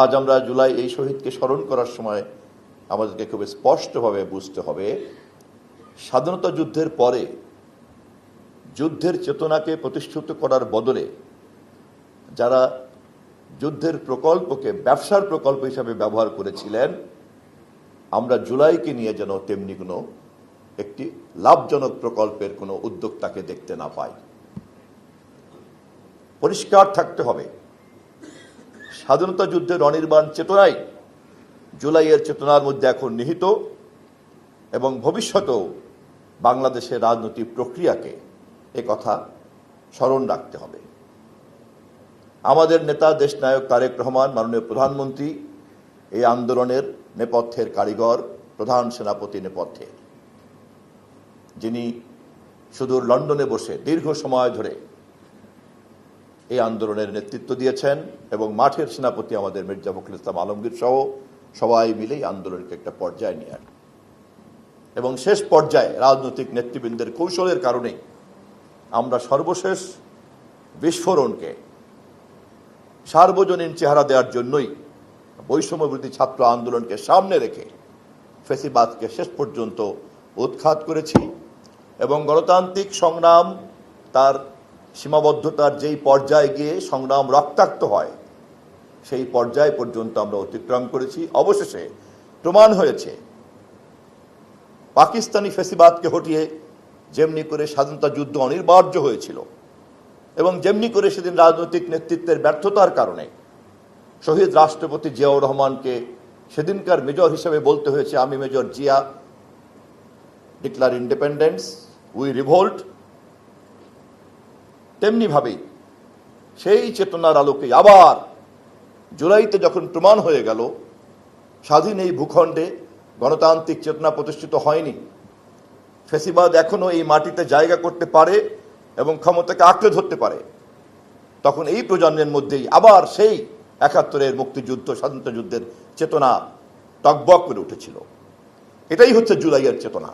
আজ আমরা জুলাই এই শহীদকে স্মরণ করার সময় আমাদেরকে খুব স্পষ্টভাবে বুঝতে হবে, স্বাধীনতা যুদ্ধের পরে যুদ্ধের চেতনাকে প্রতিষ্ঠিত করার বদলে যারা যুদ্ধের প্রকল্পকে ব্যবসার প্রকল্প হিসাবে ব্যবহার করেছিলেন, আমরা জুলাইকে নিয়ে যেন তেমনি কোনো একটি লাভজনক প্রকল্পের কোনো উদ্যোক্তাকে দেখতে না পাই। পরিষ্কার থাকতে হবে, স্বাধীনতা যুদ্ধের অনির্বাণ চেতনাই জুলাইয়ের চেতনার মধ্যে এখন নিহিত এবং ভবিষ্যতেও বাংলাদেশের রাজনৈতিক প্রক্রিয়াকে কথা স্মরণ রাখতে হবে। আমাদের নেতা দেশনায়ক তারেক রহমান মাননীয় প্রধানমন্ত্রী এই আন্দোলনের নেপথ্যের কারিগর, প্রধান সেনাপতি নেপথ্যে, যিনি সুদূর লন্ডনে বসে দীর্ঘ সময় ধরে এই আন্দোলনের নেতৃত্ব দিয়েছেন এবং মাঠের সেনাপতি আমাদের মির্জা ফখরুল ইসলাম আলমগীর সহ সবাই মিলেই আন্দোলনকে একটা পর্যায়ে নিয়ে আসে এবং শেষ পর্যায়ে রাজনৈতিক নেতৃবৃন্দের কৌশলের কারণে আমরা সর্বশেষ বিস্ফোরণকে সার্বজনীন চেহারা দেওয়ার জন্যই বৈষম্যবিরোধী ছাত্র আন্দোলনকে সামনে রেখে ফ্যাসিবাদকে শেষ পর্যন্ত উৎখাত করেছি এবং গণতান্ত্রিক সংগ্রাম তার সীমাবদ্ধতার যেই পর্যায়ে গিয়ে সংগ্রাম রক্তাক্ত হয় সেই পর্যায় পর্যন্ত আমরা অতিক্রম করেছি। অবশেষে প্রমাণ হয়েছে পাকিস্তানি ফ্যাসিবাদকে হটিয়ে যেমনি করে স্বাধীনতা যুদ্ধ অনিবার্য হয়েছিল এবং যেমনি করে সেদিন রাজনৈতিক নেতৃত্বের ব্যর্থতার কারণে শহীদ রাষ্ট্রপতি জিয়াউর রহমানকে সেদিনকার মেজর হিসেবে বলতে হয়েছে, আমি major Zia, declare independence, we revolt, তেমনিভাবেই সেই চেতনার আলোকে আবার জুলাইতে যখন প্রমাণ হয়ে গেল স্বাধীন এই ভূখণ্ডে গণতান্ত্রিক চেতনা প্রতিষ্ঠিত হয়নি, ফ্যাসিবাদ এখনো এই মাটিতে জায়গা করতে পারে এবং ক্ষমতাকে আঁকড়ে ধরতে পারে, তখন এই প্রজন্মের মধ্যেই আবার সেই ৭১-এর মুক্তিযুদ্ধ স্বাধীনতা যুদ্ধের চেতনা টগবগ করে উঠেছিল। এটাই হচ্ছে জুলাইয়ের চেতনা।